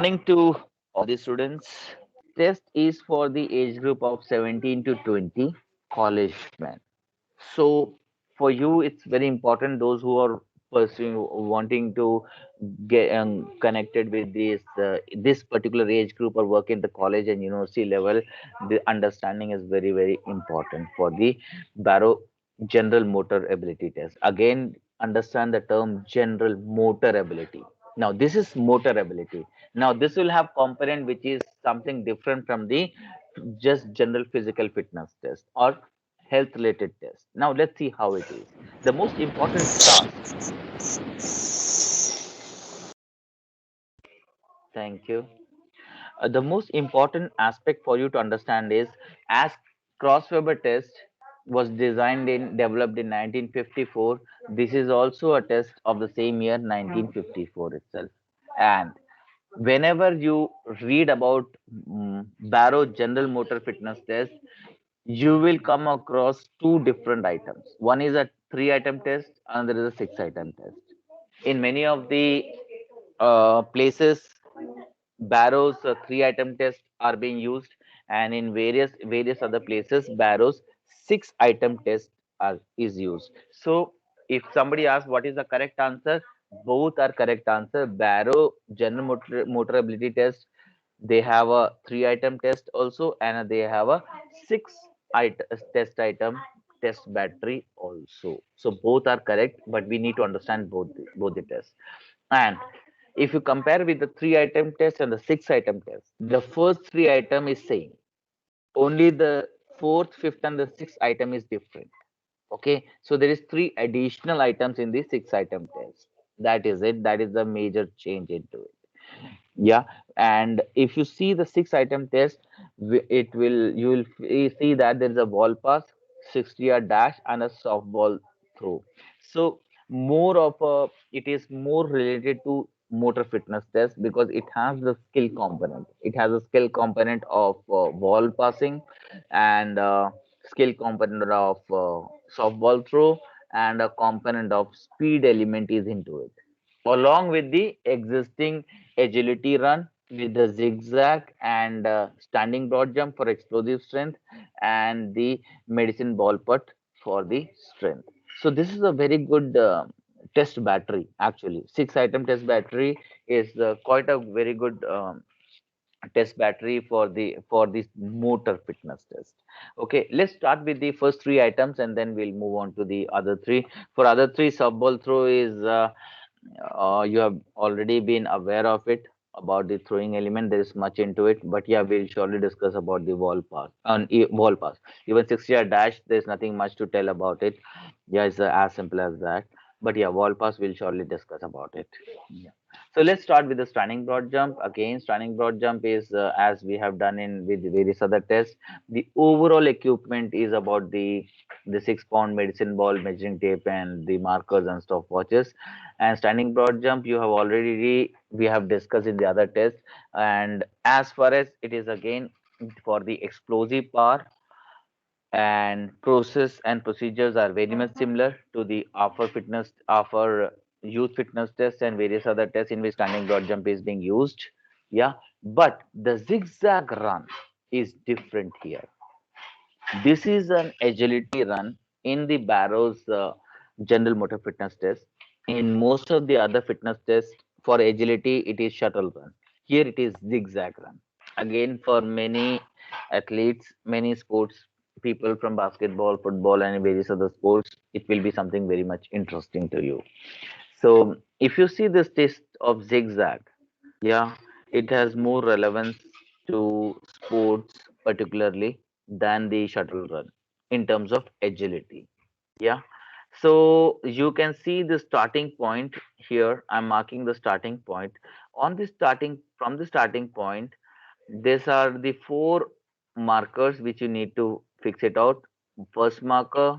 Morning to all the students. Test is for the age group of 17 to 20 college men. So for you, it's very important. Those who are pursuing, wanting to get connected with this particular age group or work in the college and university level, the understanding is very important for the Barrow General Motor Ability Test. Again, understand the term general motor ability. Now, this is motor ability. Now, this will have component which is something different from the just general physical fitness test or health related test. Now let's see how it is. The most important task, thank you. The most important aspect for you to understand is as crossover test was designed in developed in 1954. This is also a test of the same year 1954 itself. And whenever you read about Barrow General Motor Fitness Test, you will come across two different items. One is a three item test, another is a six item test. In many of the places, Barrow's three item tests are being used, and in various other places, Barrow's six item test is used. So, if somebody asks what is the correct answer, both are correct answer. Barrow General Motor Ability Test, they have a three item test also, and they have a six test item test battery also. So both are correct, but we need to understand both the tests. And if you compare with the three item test and the six item test, the first three item is same. Only the fourth, fifth, and the sixth item is different. Okay, so there is three additional items in the six item test. That is it. That is the major change into it. Yeah, and if you see the six item test, it will you will see that there is a ball pass, 60-yard dash, and a softball throw. So more of a it is more related to motor fitness test because it has the skill component. It has a skill component of ball passing and skill component of softball throw and a component of speed element is into it along with the existing agility run with the zigzag and standing broad jump for explosive strength and the medicine ball putt for the strength. So this is a very good test battery actually. Six item test battery is quite a very good test battery for this motor fitness test. Okay, let's start with the first three items and then we'll move on to the other three. For other three, softball throw is you have already been aware of it about the throwing element. There is much into it, but yeah, we'll surely discuss about the wall pass and wall pass. Even 6 yard dash, there's nothing much to tell about it. Yeah, it's as simple as that. But yeah, wall pass, we'll surely discuss about it. Yeah. So let's start with the standing broad jump. Again, standing broad jump is as we have done in with various other tests. The overall equipment is about the 6 pound medicine ball, measuring tape, and the markers and stopwatches. And standing broad jump, you have already we have discussed in the other test. And as far as it is again for the explosive power and process and procedures are very much similar to the offer youth fitness tests and various other tests in which standing broad jump is being used. Yeah, but the zigzag run is different here. This is an agility run in the Barrow's general motor fitness test. In most of the other fitness tests for agility, it is shuttle run. Here it is zigzag run. Again, for many athletes, many sports people from basketball, football, and various other sports, it will be something very much interesting to you. So, if you see this test of zigzag, yeah, it has more relevance to sports particularly than the shuttle run in terms of agility. Yeah. So you can see the starting point here. I'm marking the starting point. On the starting from the starting point, these are the four markers which you need to fix it out. First marker,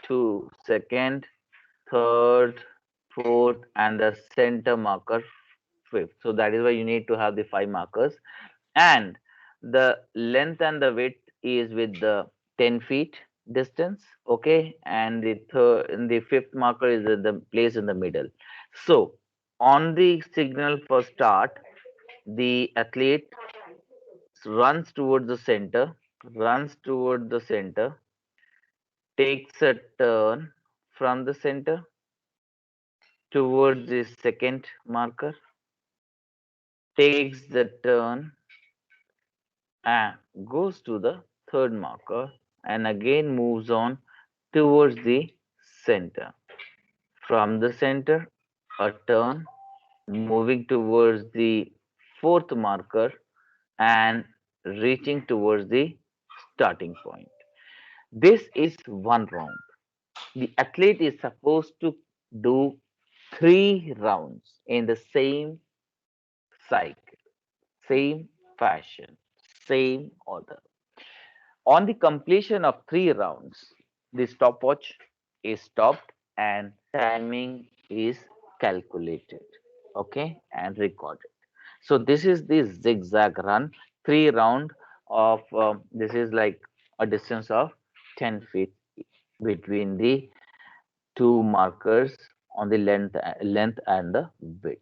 two, second, third, fourth, and the center marker fifth. So that is why you need to have the five markers. And the length and the width is with the 10 feet distance. Okay. And the third and the fifth marker is at the place in the middle. So on the signal for start, The athlete runs toward the center, takes a turn from the center towards the second marker, takes the turn and goes to the third marker, and again moves on towards the center. From the center, a turn, moving towards the fourth marker and reaching towards the starting point. This is one round. The athlete is supposed to do 3 rounds in the same cycle, same fashion, same order. On the completion of 3 rounds, the stopwatch is stopped and timing is calculated, okay, and recorded. So this is the zigzag run, 3 round of this is like a distance of 10 feet between the two markers on the length and the width.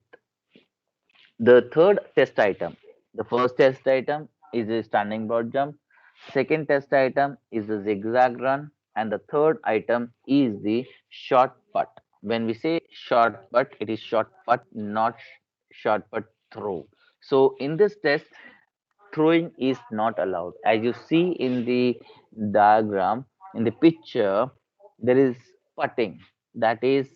The third test item, the first test item is a standing broad jump, second test item is the zigzag run, and the third item is the short put. When we say short put, it is short put, not short put throw. So in this test, throwing is not allowed. As you see in the diagram, in the picture, there is putting. That is,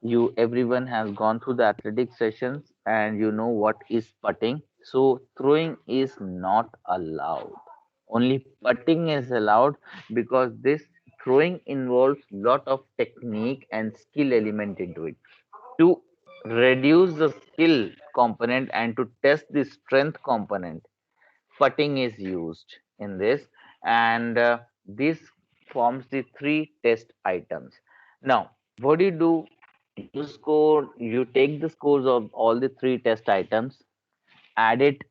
you everyone has gone through the athletic sessions and you know what is putting. So throwing is not allowed. Only putting is allowed because this throwing involves lot of technique and skill element into it. To reduce the skill component and to test the strength component, putting is used in this, and this forms the three test items. Now what do, you take the scores of all the three test items, add it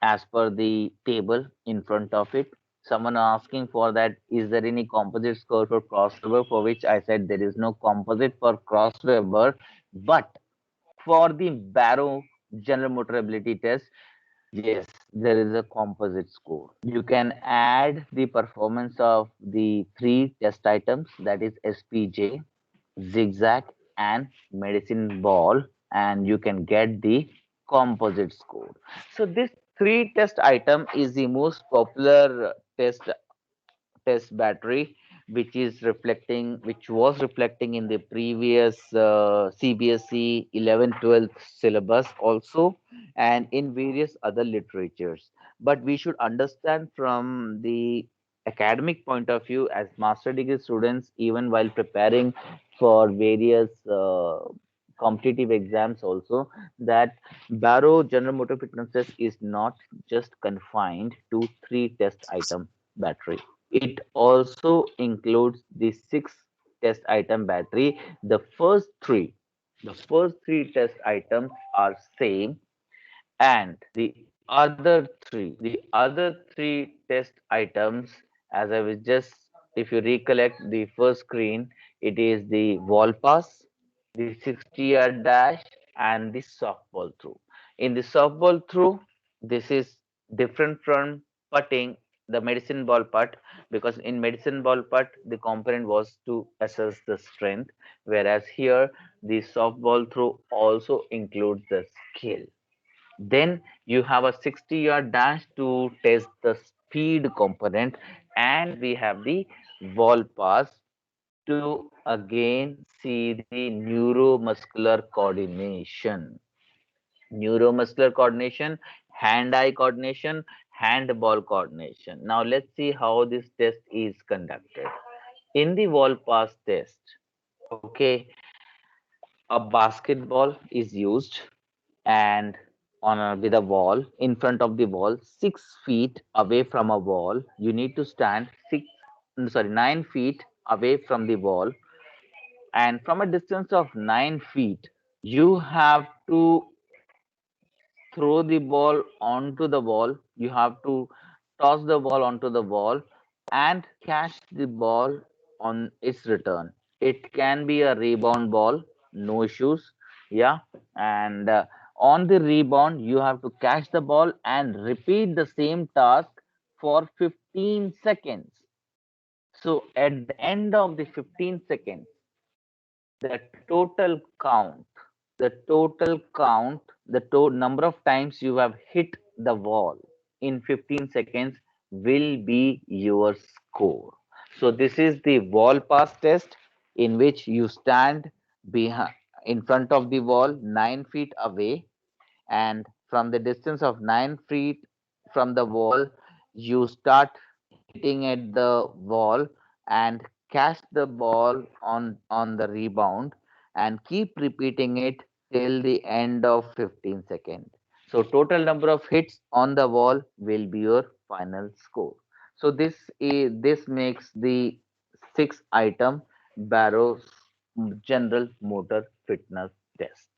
as per the table in front of it. Someone asking for that, is there any composite score for crossover, for which I said there is no composite for crossover, but for the barrow general motor ability test, yes, there is a composite score. You can add the performance of the three test items, that is SPJ, zigzag, and medicine ball, and you can get the composite score. So this three test item is the most popular test battery, which was reflecting in the previous CBSE 11-12 syllabus also, and in various other literatures. But we should understand from the academic point of view, as master degree students, even while preparing for various competitive exams also, that Barrow General Motor Fitness Test is not just confined to three test item battery. It also includes the six test item battery. The first three test items are same, and the other three test items, as I was just, if you recollect the first screen, it is the wall pass, the 60-yard dash, and the softball throw. In the softball throw, this is different from putting, the medicine ball putt, because in medicine ball putt, the component was to assess the strength, whereas here, the softball throw also includes the skill. Then you have a 60-yard dash to test the speed component, and we have the wall pass to again see the neuromuscular coordination. Neuromuscular coordination, hand-eye coordination, hand-ball coordination. Now let's see how this test is conducted. In the wall pass test, okay, a basketball is used, and with a wall in front of the wall, 6 feet away from a wall, you need to stand 9 feet away from the wall, and from a distance of 9 feet, you have to throw the ball onto the wall. You have to toss the ball onto the wall and catch the ball on its return. It can be a rebound ball, no issues. Yeah, and On the rebound, you have to catch the ball and repeat the same task for 15 seconds. So at the end of the 15 seconds, the total count, the number of times you have hit the wall in 15 seconds will be your score. So this is the wall pass test in which you stand behind in front of the wall 9 feet away, and from the distance of 9 feet from the wall, you start hitting at the wall and catch the ball on the rebound and keep repeating it till the end of 15 seconds. So total number of hits on the wall will be your final score. So this makes the 6 item Barrow's general motor fitness test.